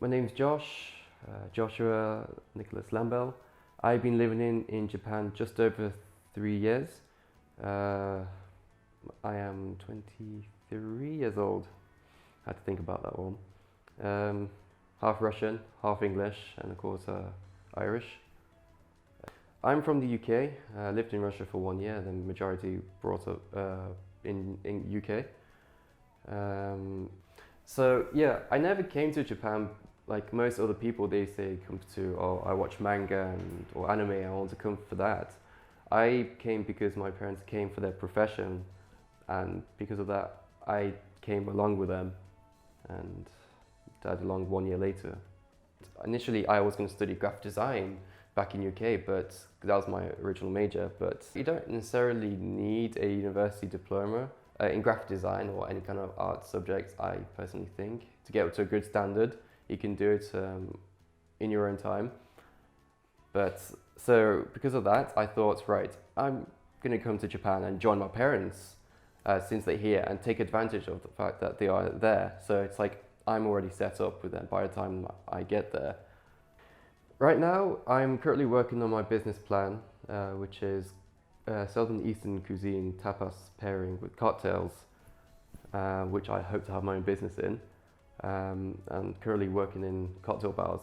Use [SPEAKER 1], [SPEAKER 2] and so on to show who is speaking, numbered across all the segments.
[SPEAKER 1] My name's Joshua Nicholas Lambell. I've been living in Japan just over 3 years. Uh, I am 23 years old. I had to think about that one. Half Russian, half English, and of course Irish. I'm from the UK. Lived in Russia for 1 year, then majority brought up in UK. So yeah, I never came to Japan like most other people. They say come to, oh, I watch manga or anime. I want to come for that. I came because my parents came for their profession, and because of that, I came along with them, and died along 1 year later. Initially, I was going to study graphic design back in UK, but that was my original major. But you don't necessarily need a university diploma in graphic design or any kind of art subject. I personally think to get up to a good standard, you can do it in your own time. But so because of that, I thought, right, I'm going to come to Japan and join my parents since they're here and take advantage of the fact that they are there. So it's like I'm already set up with them by the time I get there. Right now, I'm currently working on my business plan, which is Southern Eastern cuisine tapas pairing with cocktails, which I hope to have my own business in, and currently working in cocktail bars.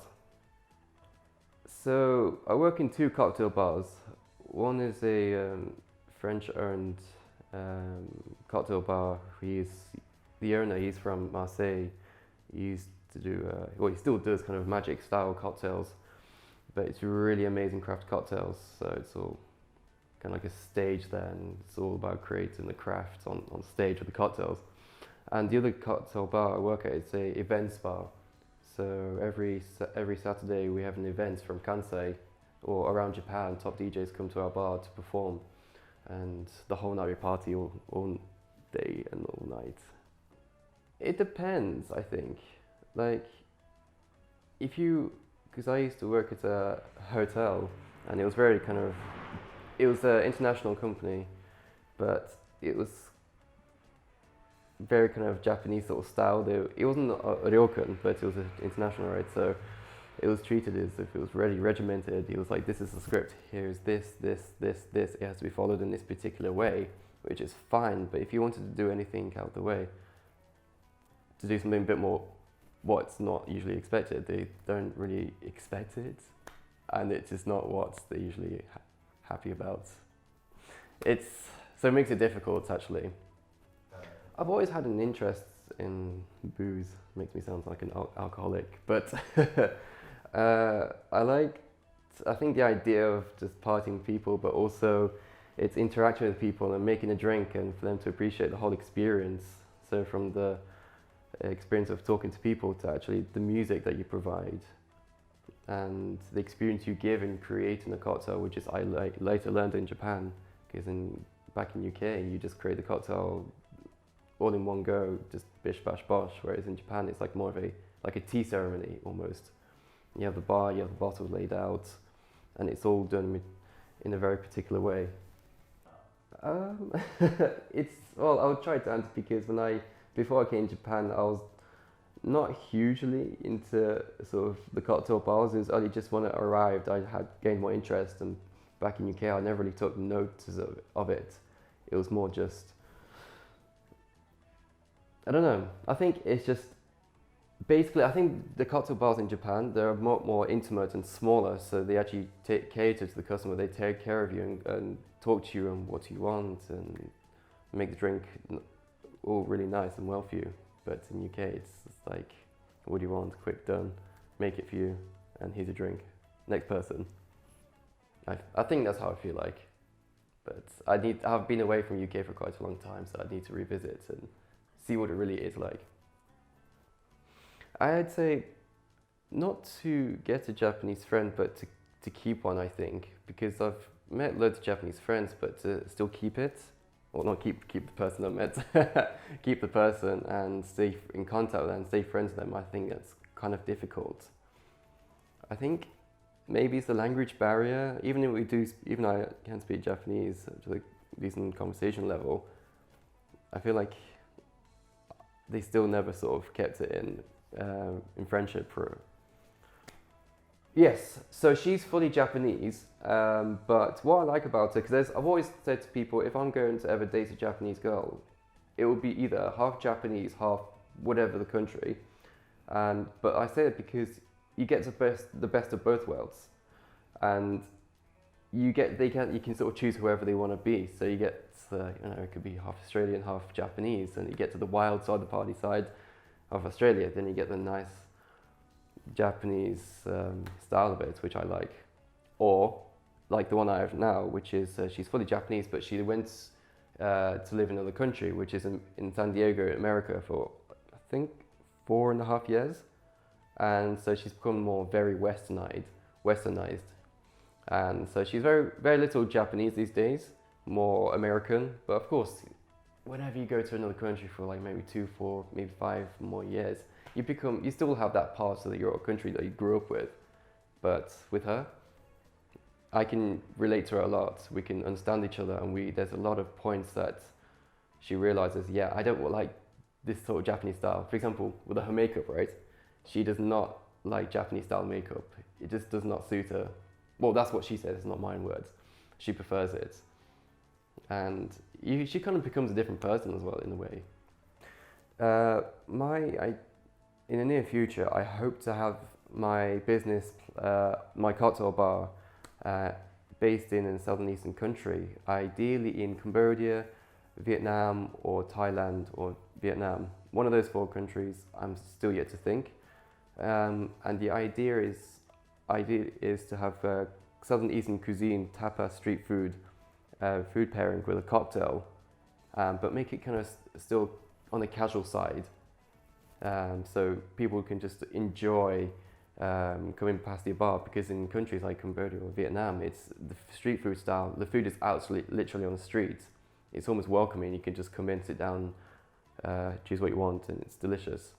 [SPEAKER 1] So I work in two cocktail bars. One is a French-owned cocktail bar. The owner. He's from Marseille. He used to do, well, he still does kind of magic-style cocktails, but it's really amazing craft cocktails. So it's all kind of like a stage there, and it's all about creating the craft on stage with the cocktails. And the other cocktail bar I work at, it's a events bar. So every Saturday we have an event from Kansai or around Japan. Top DJs come to our bar to perform, and the whole night we party all day and all night. It depends, I think. Like, because I used to work at a hotel, and it was very kind of, it was an international company, but it was very kind of Japanese sort of style. It wasn't a ryokan, but it was an international, right? So it was treated as if it was really regimented. It was like, this is the script, here's this. It has to be followed in this particular way, which is fine. But if you wanted to do anything out of the way, to do something a bit more what's not usually expected, they don't really expect it, and it's just not what they're usually happy about. So it makes it difficult, actually. I've always had an interest in booze. Makes me sound like an alcoholic, but I think the idea of just partying with people, but also it's interacting with people and making a drink, and for them to appreciate the whole experience. So from the experience of talking to people to actually the music that you provide and the experience you give in creating a cocktail, which is I later learned in Japan, because back in UK you just create the cocktail all in one go, just bish bash bosh, whereas in Japan it's like more of a tea ceremony almost. You have the bar, you have the bottles laid out, and it's all done in a very particular way. I'll try to answer, because before I came to Japan, I was not hugely into sort of the cocktail bars. It was only just when I arrived, I had gained more interest, and back in UK, I never really took notice of it. It was more just, I don't know. I think it's just, basically, I think the cocktail bars in Japan, they're more intimate and smaller, so they actually cater to the customer. They take care of you and talk to you on what you want and make the drink all really nice and well for you. But in UK, it's just like, what do you want? Quick, done. Make it for you, and here's a drink. Next person. I think that's how I feel like. But I've been away from UK for quite a long time, so I need to revisit and see what it really is like. I'd say not to get a Japanese friend, but to keep one, I think, because I've met loads of Japanese friends, but to still keep it, or not keep the person I met, keep the person and stay in contact with them, and stay friends with them, I think that's kind of difficult. I think maybe it's the language barrier. Even I can speak Japanese to a decent conversation level, I feel like they still never sort of kept it in friendship for. Yes, so she's fully Japanese, but what I like about her, because I've always said to people, if I'm going to ever date a Japanese girl, it will be either half Japanese, half whatever the country, but I say it because you get the best of both worlds, and you can sort of choose whoever they want to be. So you get it could be half Australian, half Japanese, and you get to the wild side, the party side of Australia. Then you get the nice Japanese style of it, which I like, or like the one I have now, which is she's fully Japanese, but she went to live in another country, which is in San Diego, America, for I think 4.5 years, and so she's become very westernized, and so she's very little Japanese these days, more American. But of course, whenever you go to another country for like maybe 2, 4, maybe 5 more years, you still have that part of your country that you grew up with. But with her, I can relate to her a lot. We can understand each other, and there's a lot of points that she realizes, yeah, I don't like this sort of Japanese style. For example, with her makeup, right? She does not like Japanese style makeup. It just does not suit her. Well, that's what she says, it's not my words. She prefers it. And she kind of becomes a different person as well, in a way. In the near future, I hope to have my business, my cocktail bar, based in a southern eastern country, ideally in Cambodia, Vietnam, or Thailand, or Vietnam. One of those 4 countries I'm still yet to think. And the idea is to have southern eastern cuisine, tapa, street food, food pairing with a cocktail, but make it kind of still on the casual side, so people can just enjoy coming past the bar, because in countries like Cambodia or Vietnam, it's the street food style. The food is literally on the street. It's almost welcoming. You can just come in, sit down, choose what you want, and it's delicious.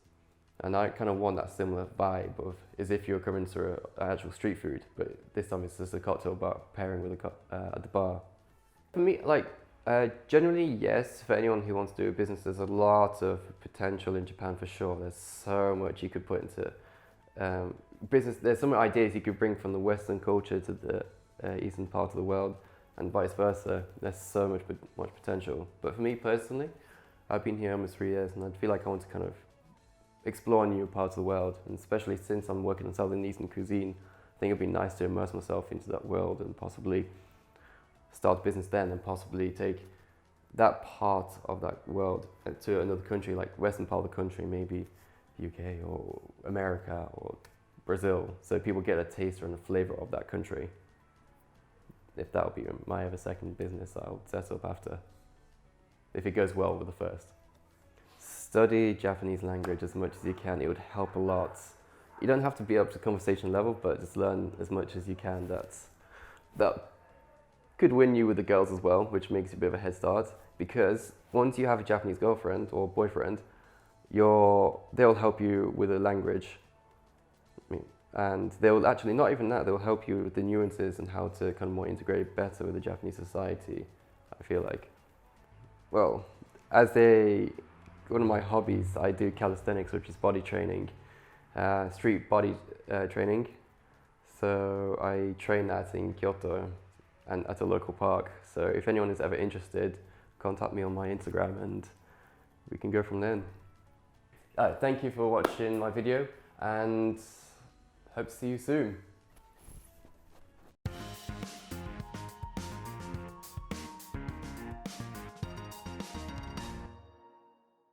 [SPEAKER 1] And I kind of want that similar vibe of as if you're coming to an actual street food, but this time it's just a cocktail bar pairing with at the bar. For me, generally, yes, for anyone who wants to do a business, there's a lot of potential in Japan for sure. There's so much you could put into business. There's so many ideas you could bring from the Western culture to the eastern part of the world, and vice versa. There's so much potential. But for me personally, I've been here almost 3 years, and I feel like I want to kind of explore new parts of the world, and especially since I'm working in southern eastern cuisine, I think it'd be nice to immerse myself into that world and possibly start a business then, and possibly take that part of that world to another country, like western part of the country, maybe UK or America or Brazil, so people get a taster and a flavor of that country. If that would be my ever second business I'll set up after, if it goes well with the first. Study Japanese language as much as you can. It would help a lot. You don't have to be up to conversation level, but just learn as much as you can. That could win you with the girls as well, which makes you a bit of a head start, because once you have a Japanese girlfriend or boyfriend, they'll help you with the language. And they'll actually, not even that, they'll help you with the nuances and how to kind of more integrate better with the Japanese society, I feel like. Well, one of my hobbies, I do calisthenics, which is body training, street body training. So I train that in Kyoto and at a local park. So if anyone is ever interested, contact me on my Instagram and we can go from there. Thank you for watching my video, and hope to see you soon.